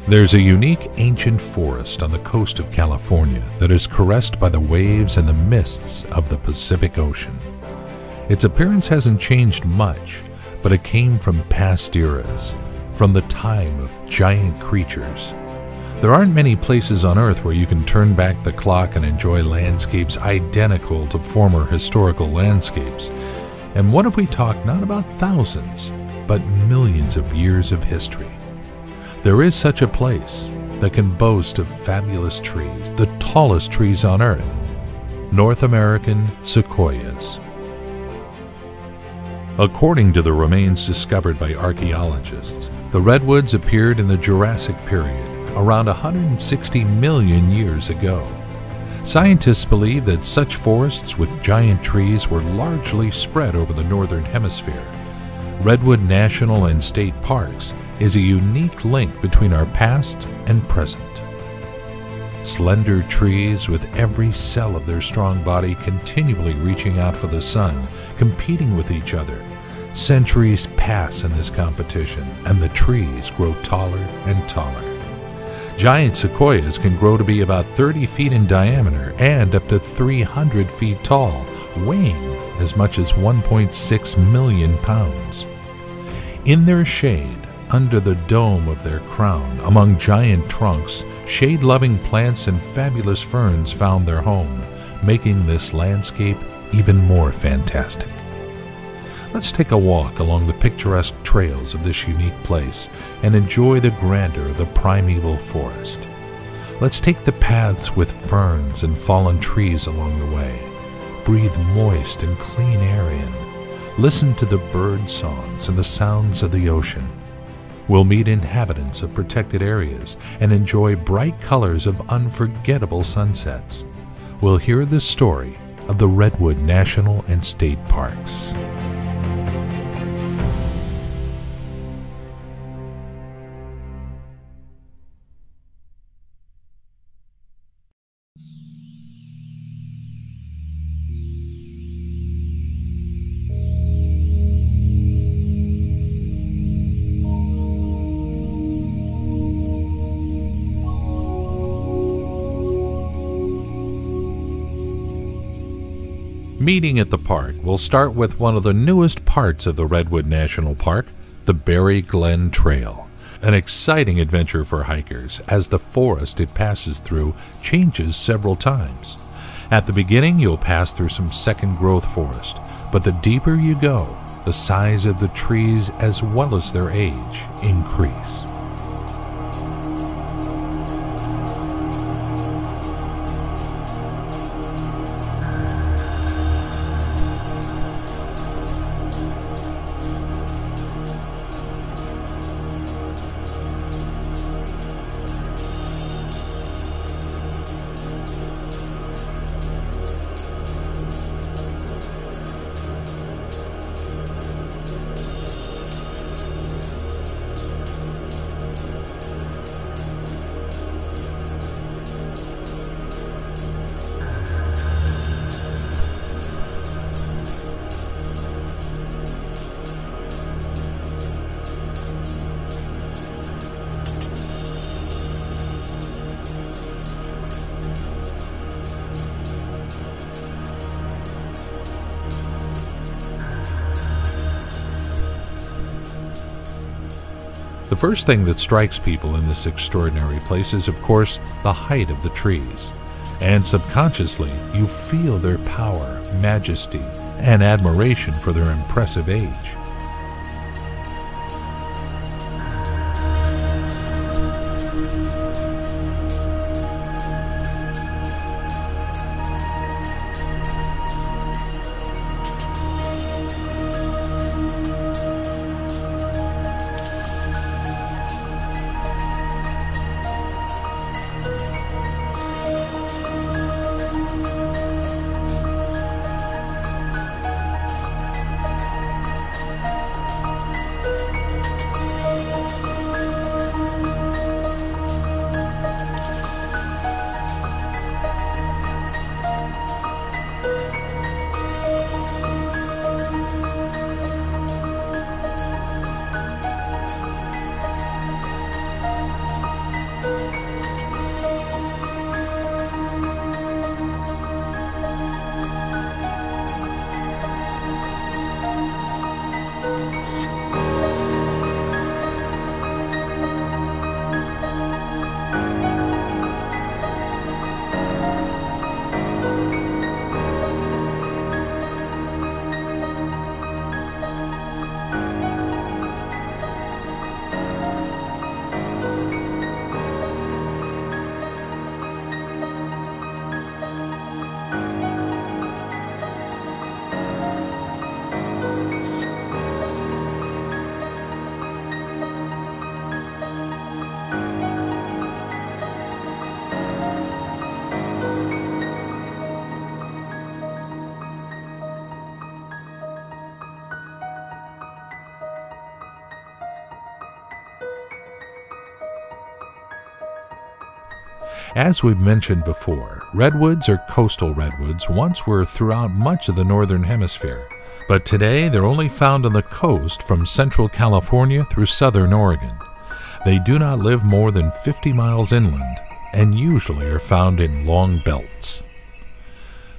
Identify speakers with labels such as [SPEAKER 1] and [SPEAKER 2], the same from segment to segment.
[SPEAKER 1] There's a unique ancient forest on the coast of California that is caressed by the waves and the mists of the Pacific Ocean. Its appearance hasn't changed much, but it came from past eras, from the time of giant creatures. There aren't many places on Earth where you can turn back the clock and enjoy landscapes identical to former historical landscapes. And what if we talk not about thousands, but millions of years of history? There is such a place that can boast of fabulous trees, the tallest trees on Earth, North American sequoias. According to the remains discovered by archaeologists, the redwoods appeared in the Jurassic period, around 160 million years ago. Scientists believe that such forests with giant trees were largely spread over the northern hemisphere. Redwood National and State Parks is a unique link between our past and present. Slender trees with every cell of their strong body continually reaching out for the sun, competing with each other. Centuries pass in this competition, and the trees grow taller and taller. Giant sequoias can grow to be about 30 feet in diameter and up to 300 feet tall, weighing as much as 1.6 million pounds. In their shade, under the dome of their crown, among giant trunks, shade-loving plants and fabulous ferns found their home, making this landscape even more fantastic. Let's take a walk along the picturesque trails of this unique place and enjoy the grandeur of the primeval forest. Let's take the paths with ferns and fallen trees along the way. Breathe moist and clean air in. Listen to the bird songs and the sounds of the ocean. We'll meet inhabitants of protected areas and enjoy bright colors of unforgettable sunsets. We'll hear the story of the Redwood National and State Parks. Meeting at the park, we'll start with one of the newest parts of the Redwood National Park, the Berry Glen Trail. An exciting adventure for hikers as the forest it passes through changes several times. At the beginning, you'll pass through some second-growth forest, but the deeper you go, the size of the trees as well as their age increase. The first thing that strikes people in this extraordinary place is, of course, the height of the trees. And subconsciously, you feel their power, majesty, and admiration for their impressive age. As we've mentioned before, redwoods or coastal redwoods once were throughout much of the northern hemisphere, but today they're only found on the coast from central California through southern Oregon. They do not live more than 50 miles inland and usually are found in long belts.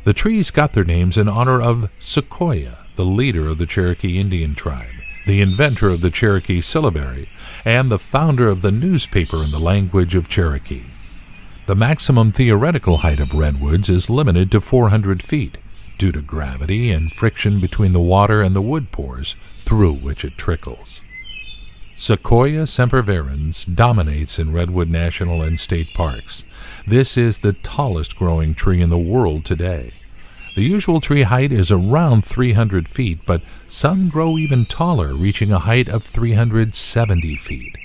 [SPEAKER 1] The trees got their names in honor of Sequoyah, the leader of the Cherokee Indian tribe, the inventor of the Cherokee syllabary, and the founder of the newspaper in the language of Cherokee. The maximum theoretical height of redwoods is limited to 400 feet due to gravity and friction between the water and the wood pores through which it trickles. Sequoia sempervirens dominates in Redwood National and State Parks. This is the tallest growing tree in the world today. The usual tree height is around 300 feet, but some grow even taller, reaching a height of 370 feet.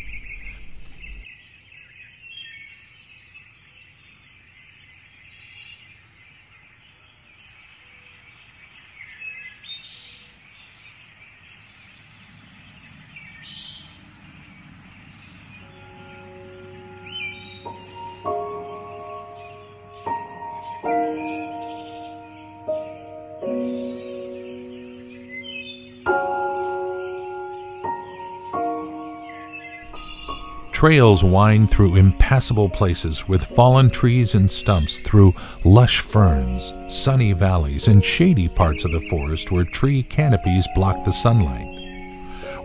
[SPEAKER 1] Trails wind through impassable places with fallen trees and stumps, through lush ferns, sunny valleys, and shady parts of the forest where tree canopies block the sunlight.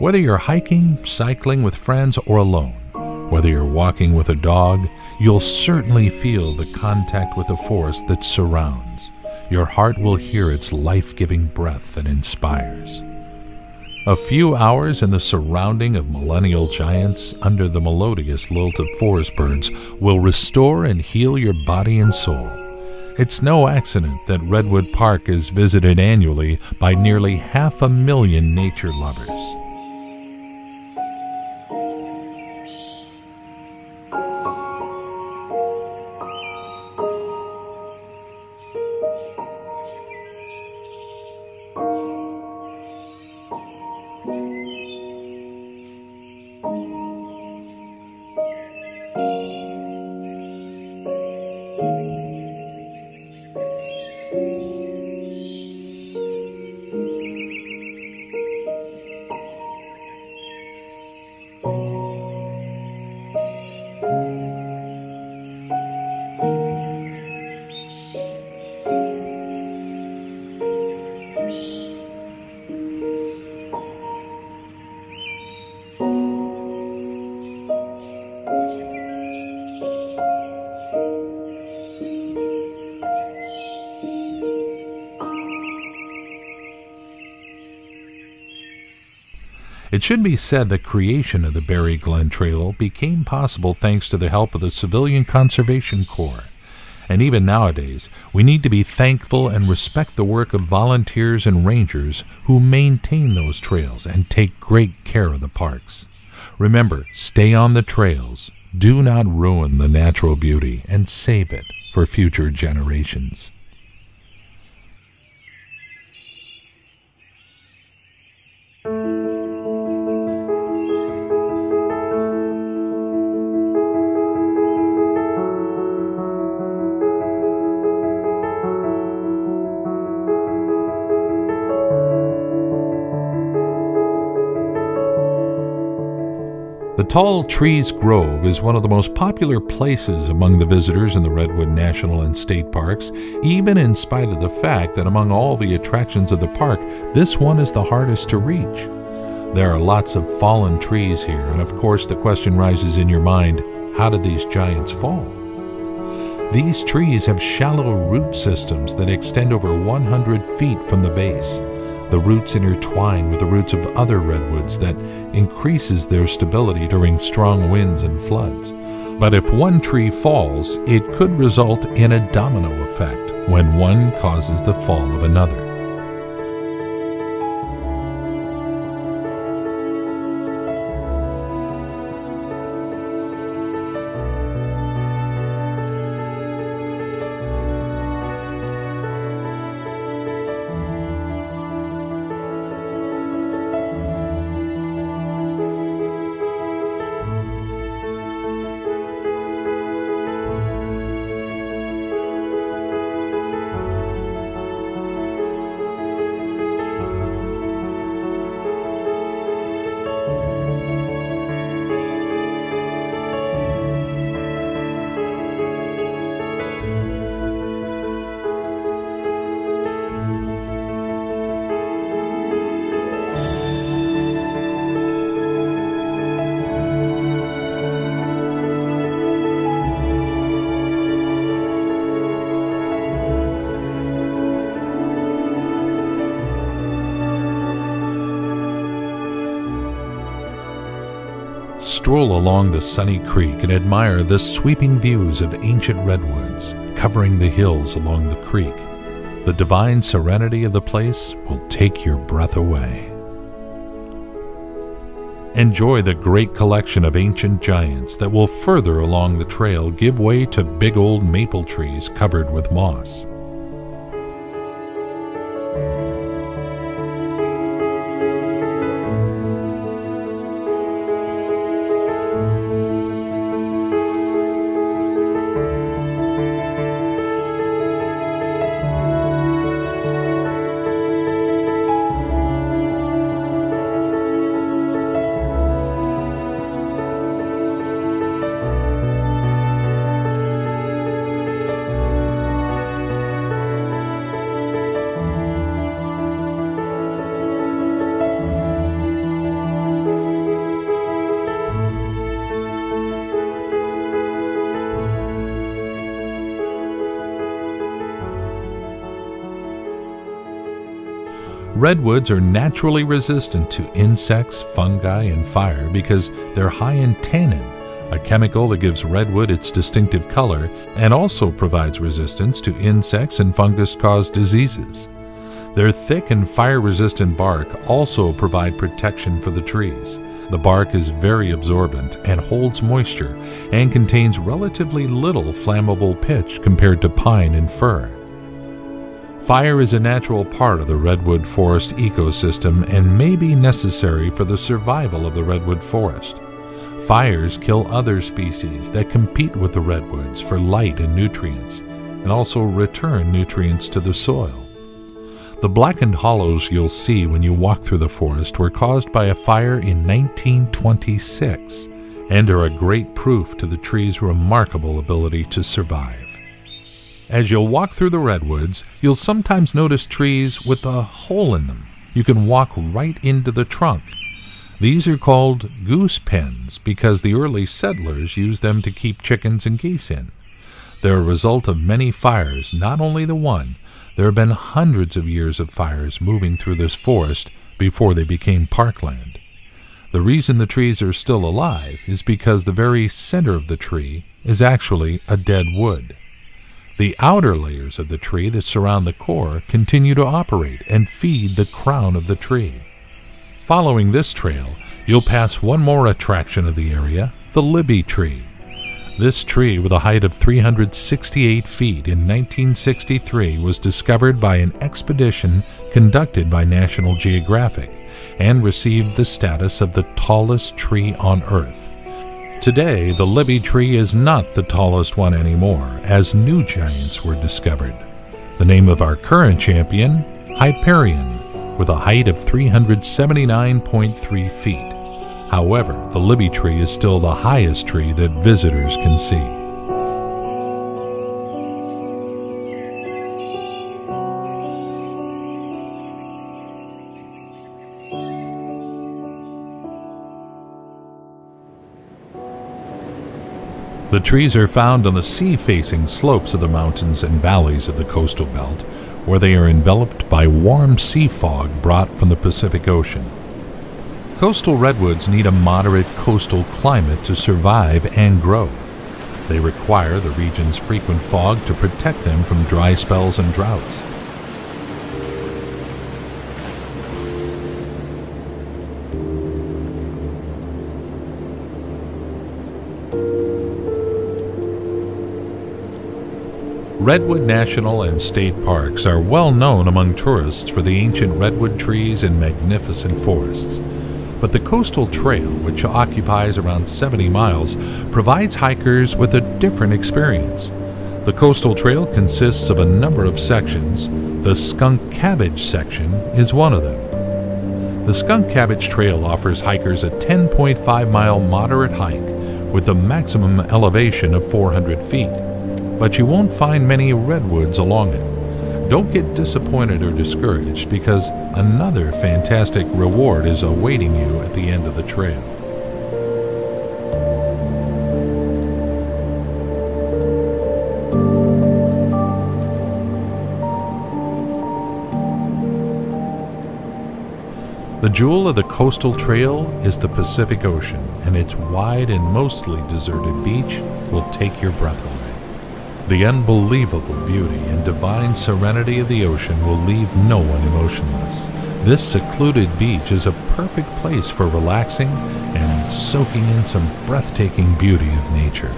[SPEAKER 1] Whether you're hiking, cycling with friends, or alone, whether you're walking with a dog, you'll certainly feel the contact with the forest that surrounds. Your heart will hear its life-giving breath that inspires. A few hours in the surrounding of millennial giants under the melodious lilt of forest birds will restore and heal your body and soul. It's no accident that Redwood Park is visited annually by nearly 500,000 nature lovers. It should be said the creation of the Berry Glen Trail became possible thanks to the help of the Civilian Conservation Corps. And even nowadays, we need to be thankful and respect the work of volunteers and rangers who maintain those trails and take great care of the parks. Remember, stay on the trails, do not ruin the natural beauty, and save it for future generations. The Tall Trees Grove is one of the most popular places among the visitors in the Redwood National and State Parks, even in spite of the fact that among all the attractions of the park, this one is the hardest to reach. There are lots of fallen trees here, and of course the question rises in your mind, how did these giants fall? These trees have shallow root systems that extend over 100 feet from the base. The roots intertwine with the roots of other redwoods that increases their stability during strong winds and floods. But if one tree falls, it could result in a domino effect when one causes the fall of another. stroll along the sunny creek and admire the sweeping views of ancient redwoods covering the hills along the creek. The divine serenity of the place will take your breath away. Enjoy the great collection of ancient giants that will further along the trail give way to big old maple trees covered with moss. Redwoods are naturally resistant to insects, fungi, and fire because they're high in tannin, a chemical that gives redwood its distinctive color and also provides resistance to insects and fungus-caused diseases. Their thick and fire-resistant bark also provide protection for the trees. The bark is very absorbent and holds moisture and contains relatively little flammable pitch compared to pine and fir. Fire is a natural part of the redwood forest ecosystem and may be necessary for the survival of the redwood forest. Fires kill other species that compete with the redwoods for light and nutrients, and also return nutrients to the soil. The blackened hollows you'll see when you walk through the forest were caused by a fire in 1926 and are a great proof to the tree's remarkable ability to survive. As you'll walk through the redwoods, you'll sometimes notice trees with a hole in them. You can walk right into the trunk. These are called goose pens because the early settlers used them to keep chickens and geese in. They're a result of many fires, not only the one. There have been hundreds of years of fires moving through this forest before they became parkland. The reason the trees are still alive is because the very center of the tree is actually a dead wood. The outer layers of the tree that surround the core continue to operate and feed the crown of the tree. Following this trail, you'll pass one more attraction of the area, the Libby tree. This tree, with a height of 368 feet in 1963, was discovered by an expedition conducted by National Geographic and received the status of the tallest tree on Earth. Today, the Libby tree is not the tallest one anymore, as new giants were discovered. The name of our current champion, Hyperion, with a height of 379.3 feet. However, the Libby tree is still the highest tree that visitors can see. The trees are found on the sea-facing slopes of the mountains and valleys of the coastal belt, where they are enveloped by warm sea fog brought from the Pacific Ocean. Coastal redwoods need a moderate coastal climate to survive and grow. They require the region's frequent fog to protect them from dry spells and droughts. Redwood National and State Parks are well known among tourists for the ancient redwood trees and magnificent forests. But the Coastal Trail, which occupies around 70 miles, provides hikers with a different experience. The Coastal Trail consists of a number of sections. The Skunk Cabbage section is one of them. The Skunk Cabbage Trail offers hikers a 10.5-mile moderate hike with a maximum elevation of 400 feet. But you won't find many redwoods along it. Don't get disappointed or discouraged because another fantastic reward is awaiting you at the end of the trail. The jewel of the coastal trail is the Pacific Ocean, and its wide and mostly deserted beach will take your breath away. The unbelievable beauty and divine serenity of the ocean will leave no one emotionless. This secluded beach is a perfect place for relaxing and soaking in some breathtaking beauty of nature.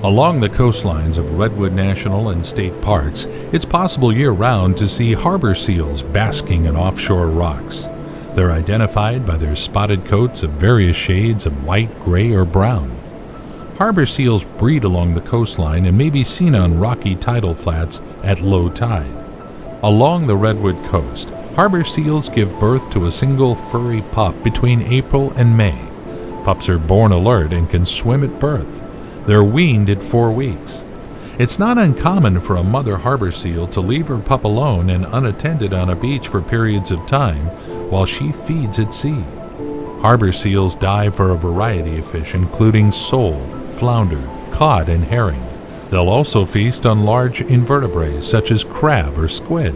[SPEAKER 1] Along the coastlines of Redwood National and State Parks, it's possible year-round to see harbor seals basking in offshore rocks. They're identified by their spotted coats of various shades of white, gray, or brown. Harbor seals breed along the coastline and may be seen on rocky tidal flats at low tide. Along the Redwood coast, harbor seals give birth to a single furry pup between April and May. Pups are born alert and can swim at birth. They're weaned at 4 weeks. It's not uncommon for a mother harbor seal to leave her pup alone and unattended on a beach for periods of time while she feeds at sea. Harbor seals dive for a variety of fish, including sole, flounder, cod, and herring. They'll also feast on large invertebrates such as crab or squid.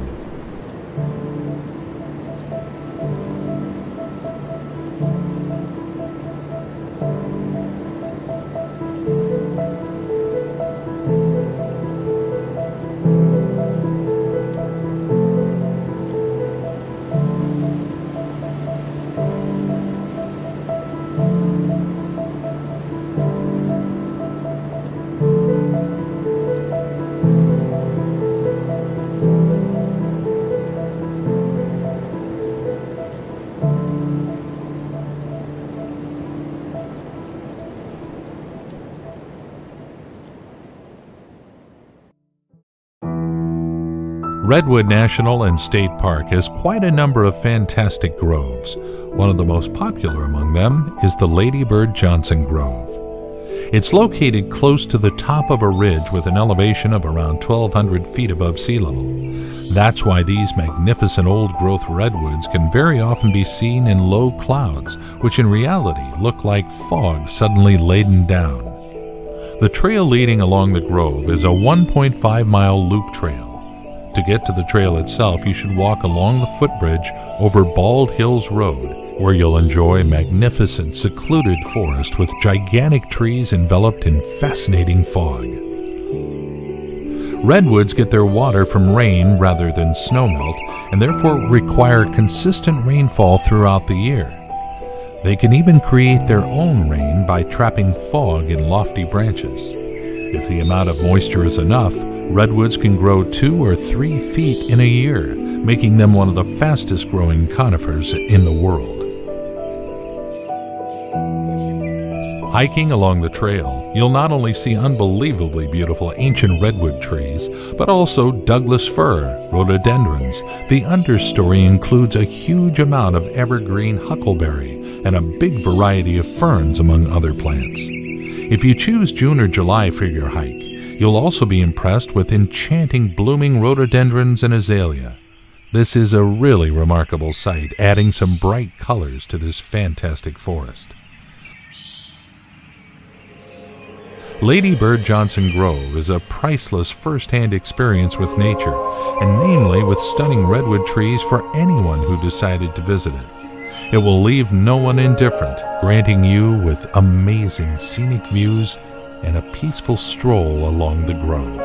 [SPEAKER 1] Redwood National and State Park has quite a number of fantastic groves. One of the most popular among them is the Lady Bird Johnson Grove. It's located close to the top of a ridge with an elevation of around 1,200 feet above sea level. That's why these magnificent old-growth redwoods can very often be seen in low clouds, which in reality look like fog suddenly laden down. The trail leading along the grove is a 1.5-mile loop trail. To get to the trail itself, you should walk along the footbridge over Bald Hills Road, where you'll enjoy magnificent, secluded forest with gigantic trees enveloped in fascinating fog. Redwoods get their water from rain rather than snowmelt, and therefore require consistent rainfall throughout the year. They can even create their own rain by trapping fog in lofty branches. If the amount of moisture is enough, redwoods can grow 2 or 3 feet in a year, making them one of the fastest growing conifers in the world. Hiking along the trail, you'll not only see unbelievably beautiful ancient redwood trees, but also Douglas fir, rhododendrons. The understory includes a huge amount of evergreen huckleberry and a big variety of ferns, among other plants. If you choose June or July for your hike, you'll also be impressed with enchanting blooming rhododendrons and azalea. This is a really remarkable sight, adding some bright colors to this fantastic forest. Lady Bird Johnson Grove is a priceless first-hand experience with nature, and namely with stunning redwood trees for anyone who decided to visit it. It will leave no one indifferent, granting you with amazing scenic views and a peaceful stroll along the grove.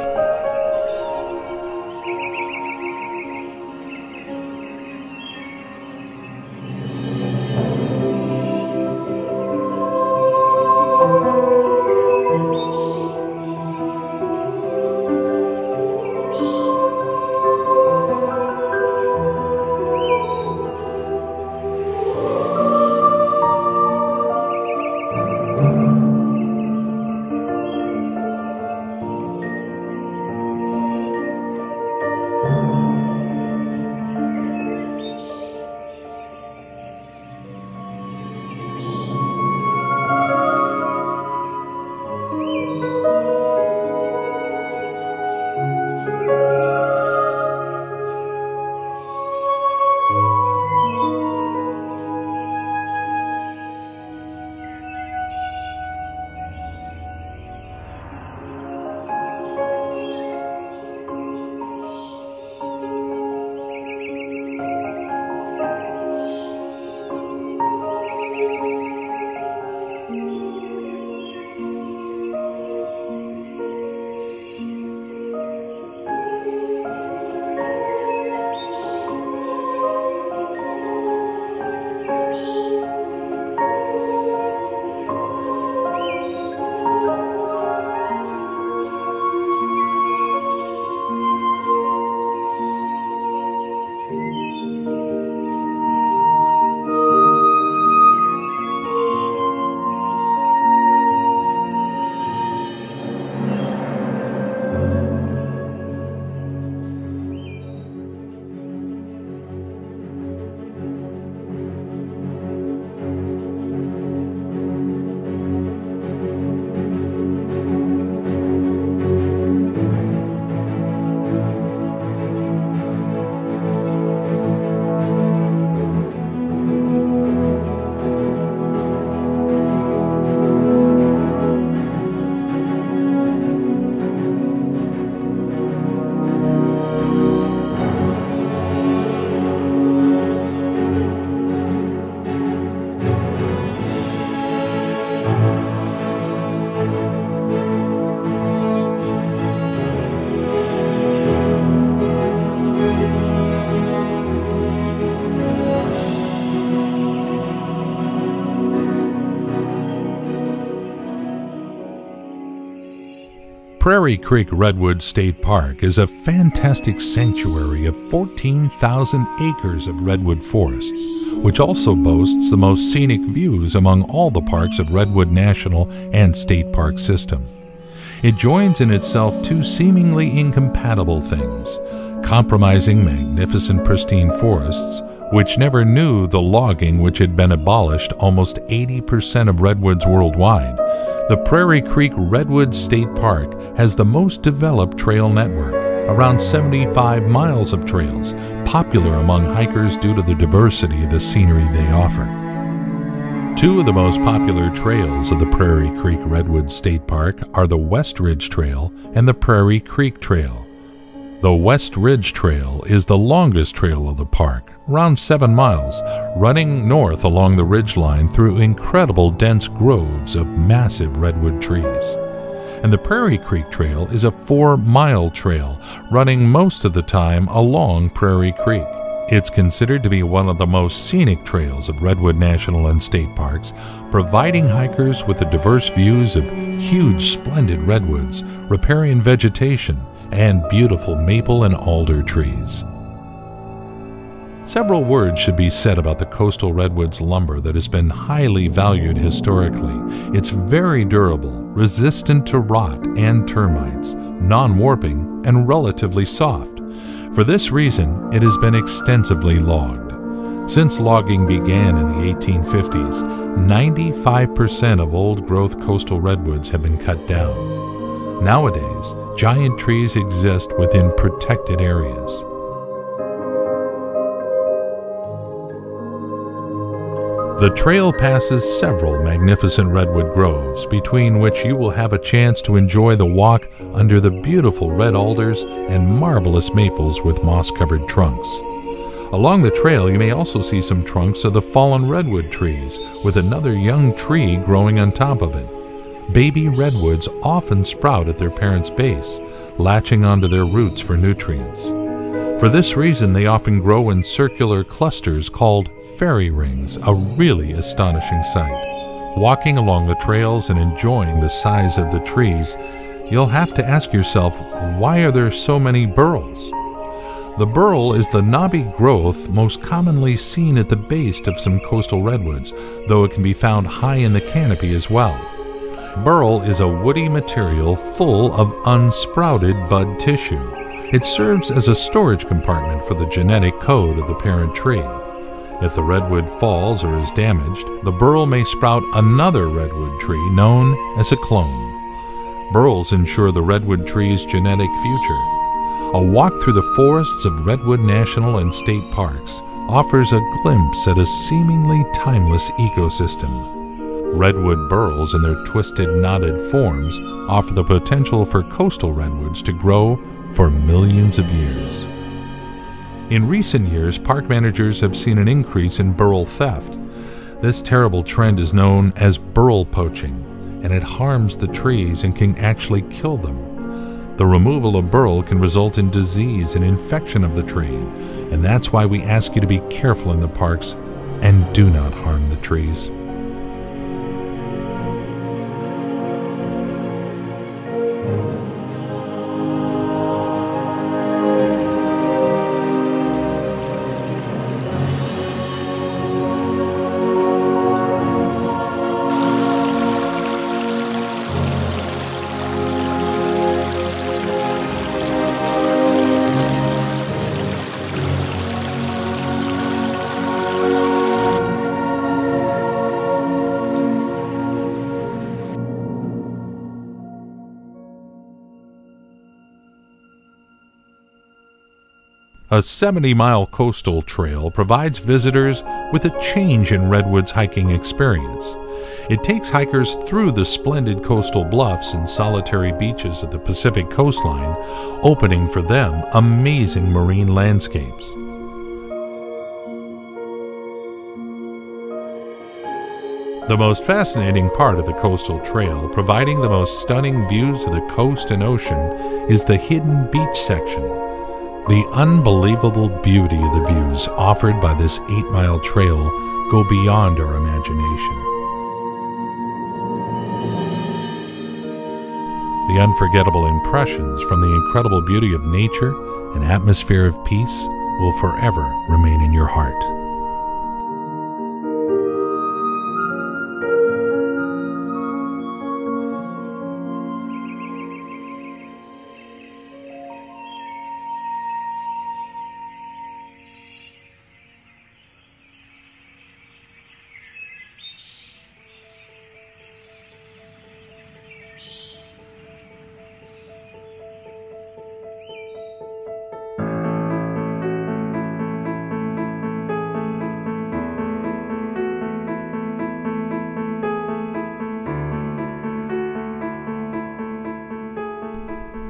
[SPEAKER 1] Prairie Creek Redwood State Park is a fantastic sanctuary of 14,000 acres of redwood forests, which also boasts the most scenic views among all the parks of Redwood National and State Park System. It joins in itself two seemingly incompatible things: compromising magnificent pristine forests, which never knew the logging which had been abolished almost 80% of redwoods worldwide. The Prairie Creek Redwood State Park has the most developed trail network, around 75 miles of trails, popular among hikers due to the diversity of the scenery they offer. Two of the most popular trails of the Prairie Creek Redwood State Park are the West Ridge Trail and the Prairie Creek Trail. The West Ridge Trail is the longest trail of the park, around 7 miles, running north along the ridgeline through incredible dense groves of massive redwood trees. And the Prairie Creek Trail is a 4-mile trail, running most of the time along Prairie Creek. It's considered to be one of the most scenic trails of Redwood National and State Parks, providing hikers with the diverse views of huge, splendid redwoods, riparian vegetation, and beautiful maple and alder trees. Several words should be said about the coastal redwoods lumber that has been highly valued historically. It's very durable, resistant to rot and termites, non-warping, and relatively soft. For this reason, it has been extensively logged. Since logging began in the 1850s, 95% of old-growth coastal redwoods have been cut down. Nowadays, giant trees exist within protected areas. The trail passes several magnificent redwood groves, between which you will have a chance to enjoy the walk under the beautiful red alders and marvelous maples with moss-covered trunks. Along the trail, you may also see some trunks of the fallen redwood trees, with another young tree growing on top of it. Baby redwoods often sprout at their parents' base, latching onto their roots for nutrients. For this reason, they often grow in circular clusters called fairy rings, a really astonishing sight. Walking along the trails and enjoying the size of the trees, you'll have to ask yourself, why are there so many burls? The burl is the knobby growth most commonly seen at the base of some coastal redwoods, though it can be found high in the canopy as well. Burl is a woody material full of unsprouted bud tissue. It serves as a storage compartment for the genetic code of the parent tree. If the redwood falls or is damaged, the burl may sprout another redwood tree known as a clone. Burls ensure the redwood tree's genetic future. A walk through the forests of Redwood National and State Parks offers a glimpse at a seemingly timeless ecosystem. Redwood burls in their twisted, knotted forms offer the potential for coastal redwoods to grow for millions of years. In recent years, park managers have seen an increase in burl theft. This terrible trend is known as burl poaching, and it harms the trees and can actually kill them. The removal of burl can result in disease and infection of the tree, and that's why we ask you to be careful in the parks and do not harm the trees. A 70-mile coastal trail provides visitors with a change in Redwood's hiking experience. It takes hikers through the splendid coastal bluffs and solitary beaches of the Pacific coastline, opening for them amazing marine landscapes. The most fascinating part of the coastal trail, providing the most stunning views of the coast and ocean, is the hidden beach section. The unbelievable beauty of the views offered by this 8-mile trail go beyond our imagination. The unforgettable impressions from the incredible beauty of nature and atmosphere of peace will forever remain in your heart.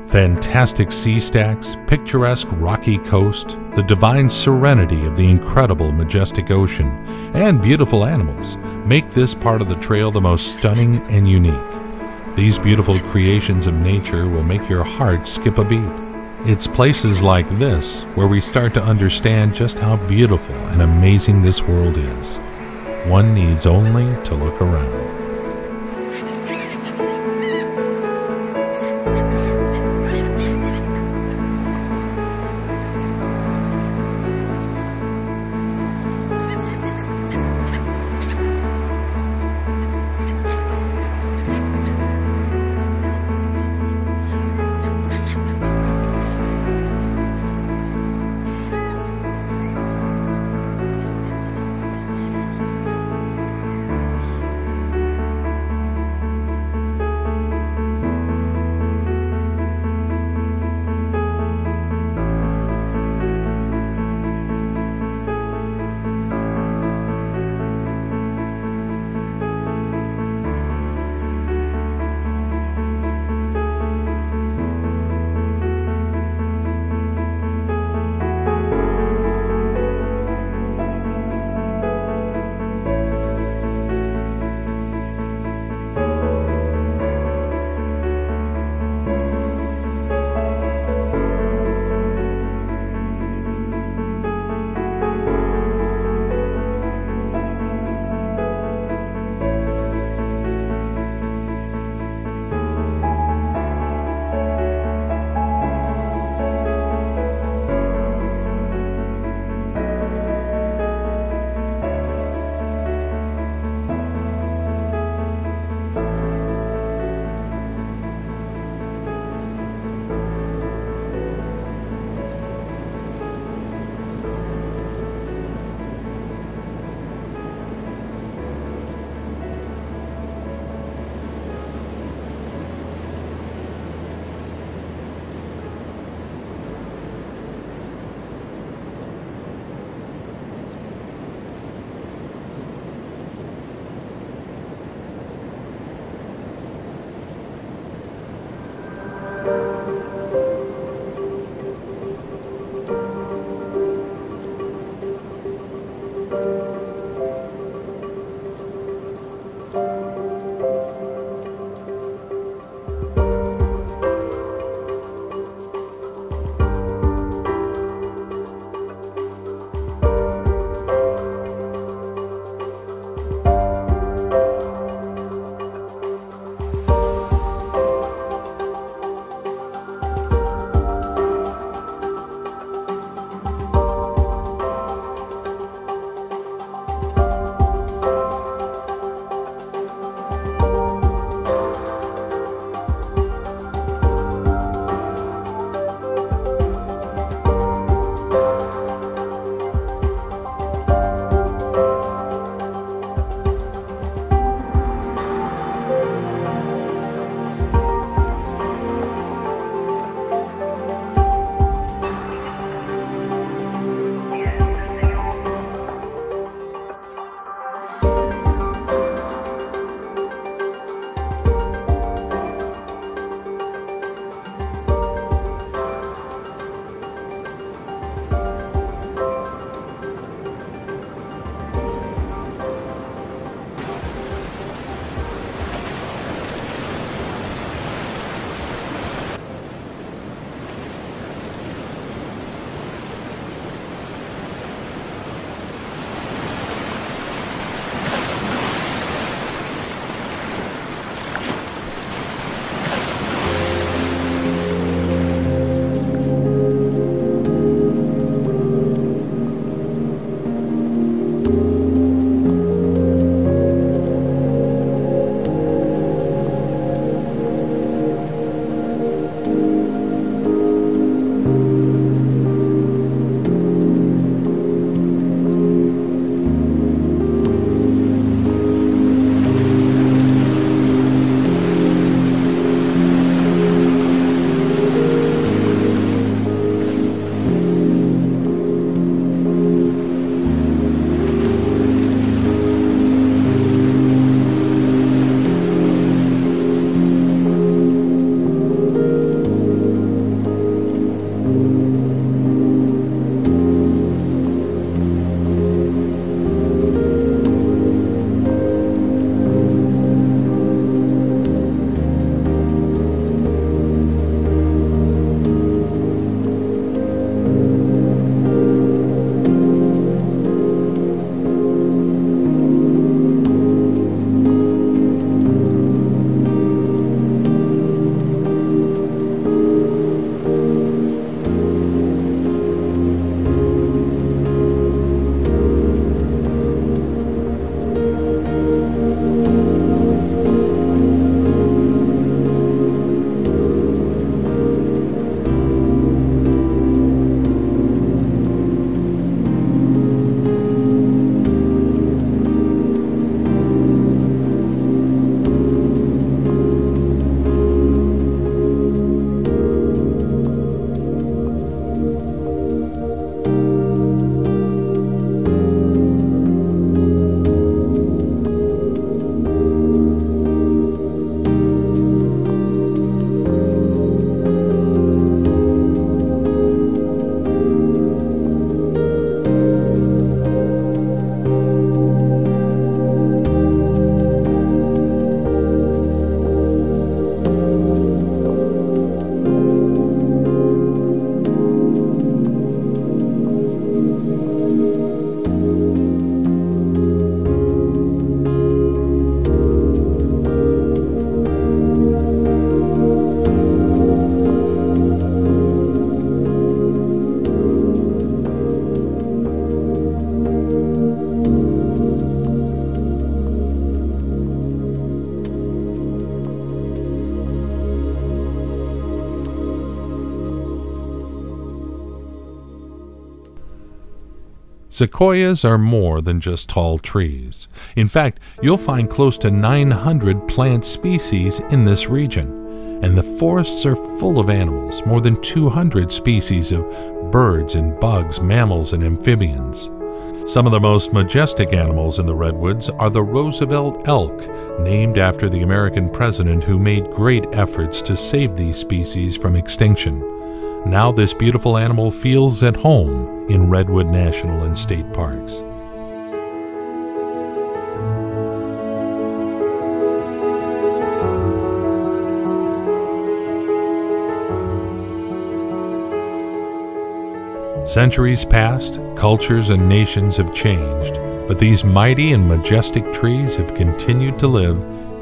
[SPEAKER 1] Fantastic sea stacks, picturesque rocky coast, the divine serenity of the incredible majestic ocean, and beautiful animals make this part of the trail the most stunning and unique. These beautiful creations of nature will make your heart skip a beat. It's places like this where we start to understand just how beautiful and amazing this world is. One needs only to look around. Sequoias are more than just tall trees. In fact, you'll find close to 900 plant species in this region, and the forests are full of animals, more than 200 species of birds and bugs, mammals and amphibians. Some of the most majestic animals in the Redwoods are the Roosevelt elk, named after the American president who made great efforts to save these species from extinction. Now this beautiful animal feels at home in Redwood National and State Parks. Centuries passed, cultures and nations have changed, but these mighty and majestic trees have continued to live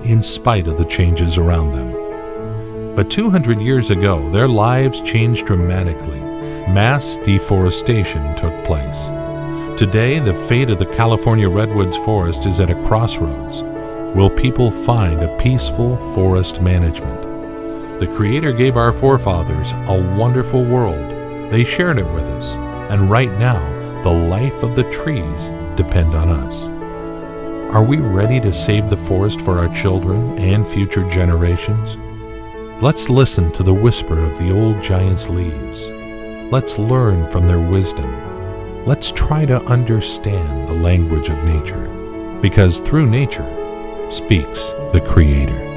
[SPEAKER 1] in spite of the changes around them. But 200 years ago, their lives changed dramatically. Mass deforestation took place. Today, the fate of the California redwoods forest is at a crossroads. Will people find a peaceful forest management? The Creator gave our forefathers a wonderful world. They shared it with us, and right now, the life of the trees depend on us. Are we ready to save the forest for our children and future generations? Let's listen to the whisper of the old giants' leaves. Let's learn from their wisdom. Let's try to understand the language of nature, because through nature speaks the Creator.